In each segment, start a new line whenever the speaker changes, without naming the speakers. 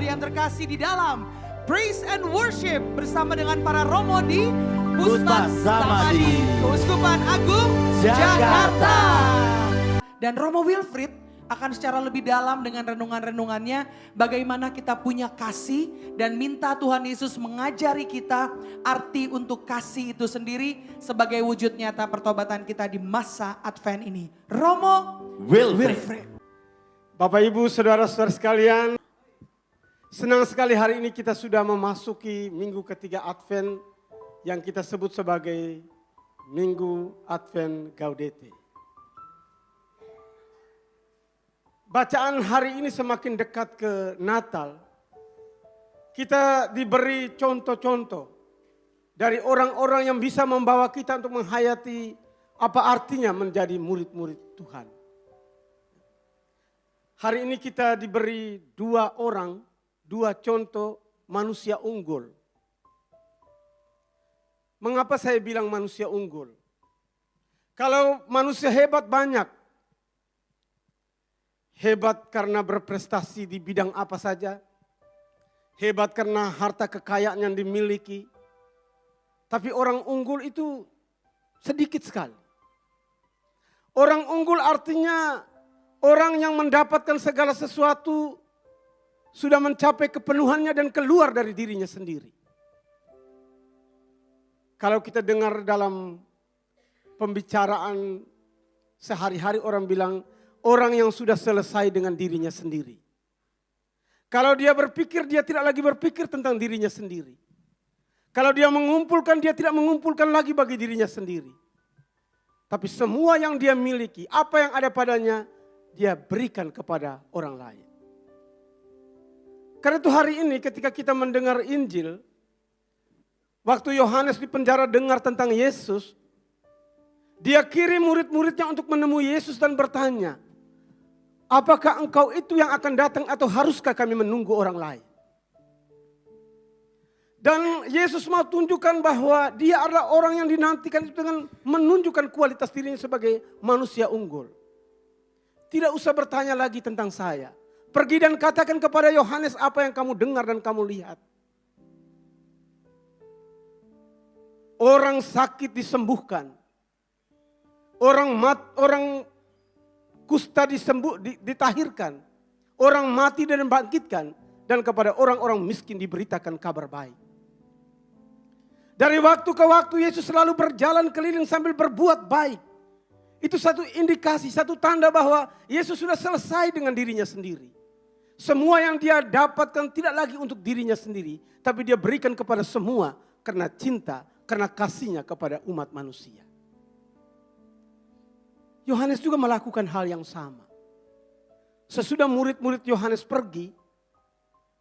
pribadi yang terkasih di dalam Praise and Worship bersama dengan para romo di Puspa Samadi Keuskupan Agung Jakarta. Dan Romo Wilfried akan secara lebih dalam dengan renungan-renungannya bagaimana kita punya kasih dan minta Tuhan Yesus mengajari kita arti untuk kasih itu sendiri sebagai wujud nyata pertobatan kita di masa Advent ini. Romo Wilfried.
Bapak Ibu saudara-saudara sekalian, senang sekali hari ini kita sudah memasuki minggu ketiga Advent yang kita sebut sebagai Minggu Advent Gaudete. Bacaan hari ini semakin dekat ke Natal. Kita diberi contoh-contoh dari orang-orang yang bisa membawa kita untuk menghayati apa artinya menjadi murid-murid Tuhan. Hari ini kita diberi dua contoh manusia unggul. Mengapa saya bilang manusia unggul? Kalau manusia hebat banyak. Hebat karena berprestasi di bidang apa saja. Hebat karena harta kekayaan yang dimiliki. Tapi orang unggul itu sedikit sekali. Orang unggul artinya orang yang mendapatkan segala sesuatu sudah mencapai kepenuhannya dan keluar dari dirinya sendiri. Kalau kita dengar dalam pembicaraan sehari-hari orang bilang, orang yang sudah selesai dengan dirinya sendiri. Kalau dia berpikir, dia tidak lagi berpikir tentang dirinya sendiri. Kalau dia mengumpulkan, dia tidak mengumpulkan lagi bagi dirinya sendiri. Tapi semua yang dia miliki, apa yang ada padanya, dia berikan kepada orang lain. Karena itu hari ini ketika kita mendengar Injil, waktu Yohanes di penjara dengar tentang Yesus, dia kirim murid-muridnya untuk menemui Yesus dan bertanya, apakah engkau itu yang akan datang atau haruskah kami menunggu orang lain? Dan Yesus mau tunjukkan bahwa dia adalah orang yang dinantikan itu dengan menunjukkan kualitas dirinya sebagai manusia unggul. Tidak usah bertanya lagi tentang saya. Pergi dan katakan kepada Yohanes apa yang kamu dengar dan kamu lihat. Orang sakit disembuhkan. Orang kusta ditahirkan. Orang mati dan dibangkitkan. Dan kepada orang-orang miskin diberitakan kabar baik. Dari waktu ke waktu Yesus selalu berjalan keliling sambil berbuat baik. Itu satu indikasi, satu tanda bahwa Yesus sudah selesai dengan dirinya sendiri. Semua yang dia dapatkan tidak lagi untuk dirinya sendiri. Tapi dia berikan kepada semua karena cinta, karena kasihnya kepada umat manusia. Yohanes juga melakukan hal yang sama. Sesudah murid-murid Yohanes pergi,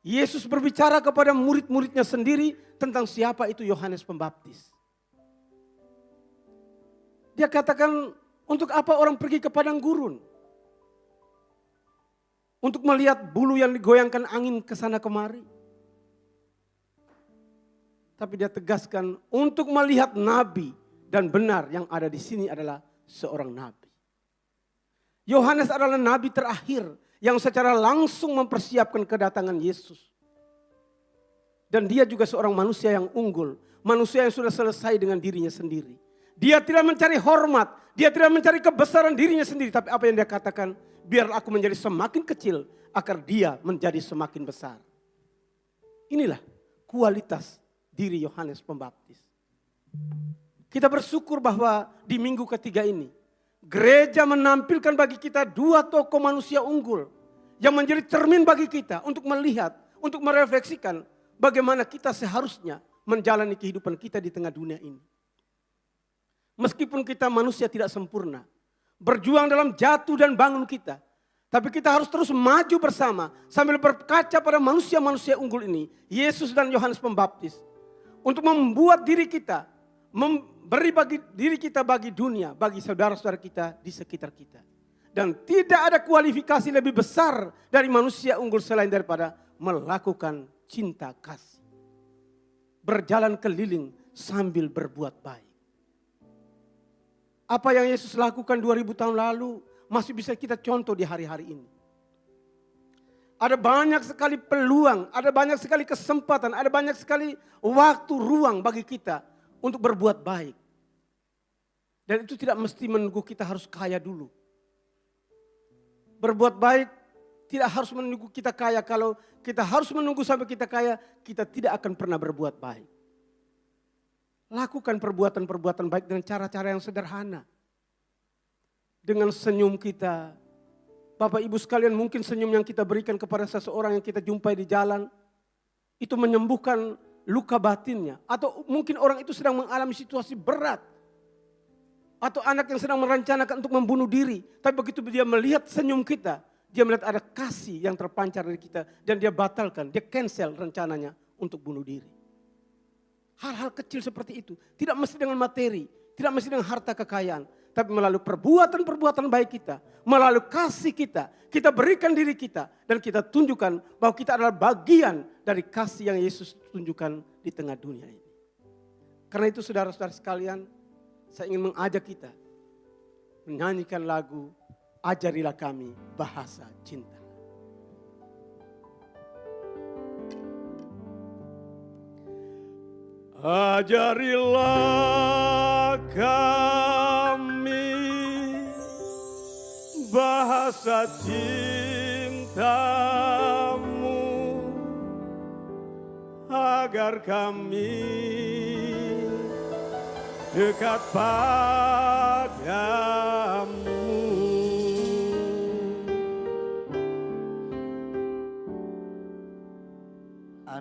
Yesus berbicara kepada murid-muridnya sendiri tentang siapa itu Yohanes Pembaptis. Dia katakan, untuk apa orang pergi ke padang gurun? Untuk melihat bulu yang digoyangkan angin ke sana kemari. Tapi dia tegaskan, untuk melihat nabi dan benar yang ada di sini adalah seorang nabi. Yohanes adalah nabi terakhir yang secara langsung mempersiapkan kedatangan Yesus. Dan dia juga seorang manusia yang unggul. Manusia yang sudah selesai dengan dirinya sendiri. Dia tidak mencari hormat. Dia tidak mencari kebesaran dirinya sendiri. Tapi apa yang dia katakan, biar aku menjadi semakin kecil agar dia menjadi semakin besar. Inilah kualitas diri Yohanes Pembaptis. Kita bersyukur bahwa di minggu ketiga ini, gereja menampilkan bagi kita dua tokoh manusia unggul yang menjadi cermin bagi kita untuk melihat, untuk merefleksikan bagaimana kita seharusnya menjalani kehidupan kita di tengah dunia ini. Meskipun kita manusia tidak sempurna, berjuang dalam jatuh dan bangun kita, tapi kita harus terus maju bersama sambil berkaca pada manusia-manusia unggul ini, Yesus dan Yohanes Pembaptis, untuk membuat diri kita, memberi bagi diri kita bagi dunia, bagi saudara-saudara kita di sekitar kita. Dan tidak ada kualifikasi lebih besar dari manusia unggul selain daripada melakukan cinta kasih. Berjalan keliling sambil berbuat baik. Apa yang Yesus lakukan 2000 tahun lalu masih bisa kita contoh di hari-hari ini. Ada banyak sekali peluang, ada banyak sekali kesempatan, ada banyak sekali waktu, ruang bagi kita untuk berbuat baik. Dan itu tidak mesti menunggu kita harus kaya dulu. Berbuat baik tidak harus menunggu kita kaya. Kalau kita harus menunggu sampai kita kaya, kita tidak akan pernah berbuat baik. Lakukan perbuatan-perbuatan baik dengan cara-cara yang sederhana. Dengan senyum kita. Bapak Ibu sekalian, mungkin senyum yang kita berikan kepada seseorang yang kita jumpai di jalan, itu menyembuhkan luka batinnya. Atau mungkin orang itu sedang mengalami situasi berat. Atau anak yang sedang merencanakan untuk membunuh diri. Tapi begitu dia melihat senyum kita, dia melihat ada kasih yang terpancar dari kita. Dan dia batalkan, dia cancel rencananya untuk bunuh diri. Hal-hal kecil seperti itu. Tidak mesti dengan materi, tidak mesti dengan harta kekayaan. Tapi melalui perbuatan-perbuatan baik kita, melalui kasih kita berikan diri kita. Dan kita tunjukkan bahwa kita adalah bagian dari kasih yang Yesus tunjukkan di tengah dunia ini. Karena itu saudara-saudara sekalian, saya ingin mengajak kita menyanyikan lagu Ajarilah Kami Bahasa Cinta. Ajarilah kami bahasa cintamu, agar kami dekat padamu.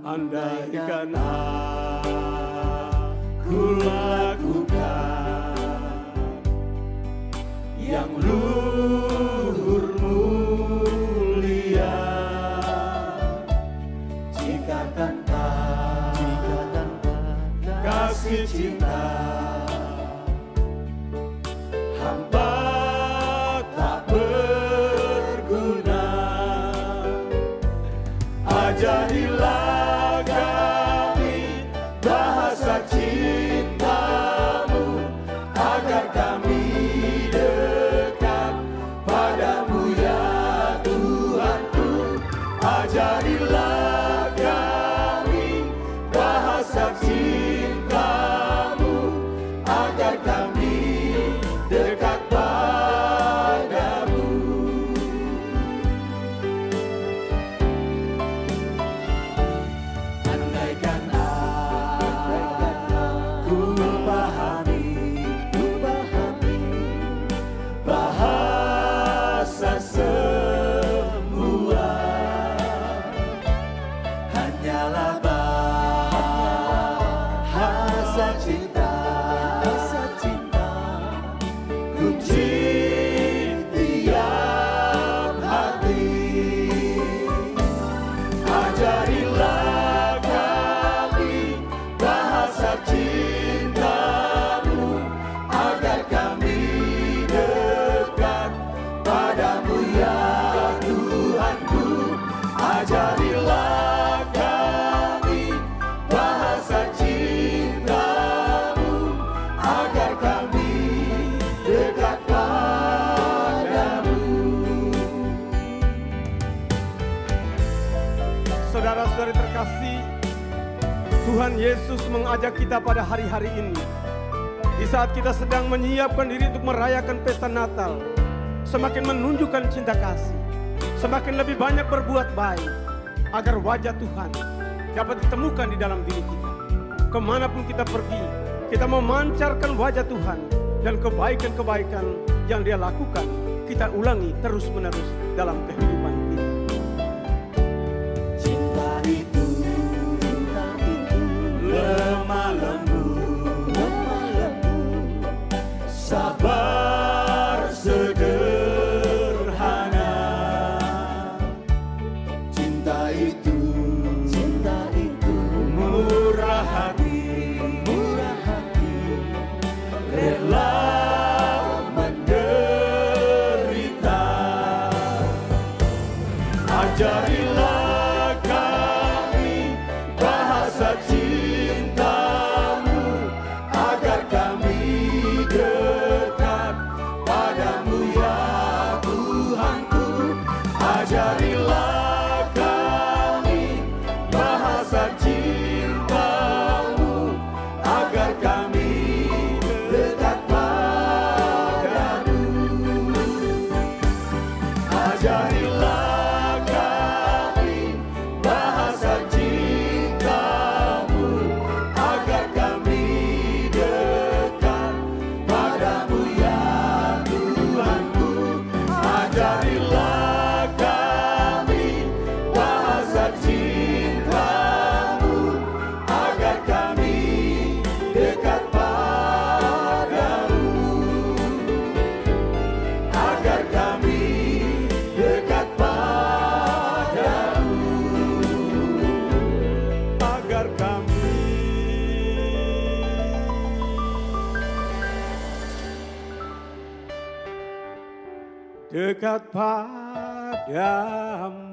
Andaikan aku lakukan yang luhur mulia, jika tanpa kasih cinta hamba tak berguna. Ajarilah kami bahasa cintamu, agar kami dekat padamu ya Tuhanku. Ajarilah kami bahasa cintamu, agar kami dekat padamu. Andaikan aku pahami bahasa semua, hanyalah bahasa cinta, kunci tiap hati. Ajarilah kami bahasa cintamu, agar kami dekat padamu ya Tuhanku. Ajarilah kami bahasa cintamu, agar kami dekat padamu. Saudara-saudari terkasih, Tuhan Yesus mengajak kita pada hari-hari ini. Di saat kita sedang menyiapkan diri untuk merayakan pesta Natal, semakin menunjukkan cinta kasih, semakin lebih banyak berbuat baik, agar wajah Tuhan dapat ditemukan di dalam diri kita. Kemanapun kita pergi, kita memancarkan wajah Tuhan, dan kebaikan-kebaikan yang Dia lakukan, kita ulangi terus-menerus dalam kehidupan kita. Cinta itu lemah lembut, sabar sederhana. Cinta itu murah hati, rela menderita. Ajarilah kami bahasa cintamu, agar kami dekat padamu ya Tuhanku. Ajarilah
dekat padamu. Ajarilah kami bahasa cintamu, agar kami dekat padamu ya Tuhanku. Ajarilah kami bahasa cintamu, agar kami dekat padamu, agar kami dekat padamu, agar kami dekat padamu.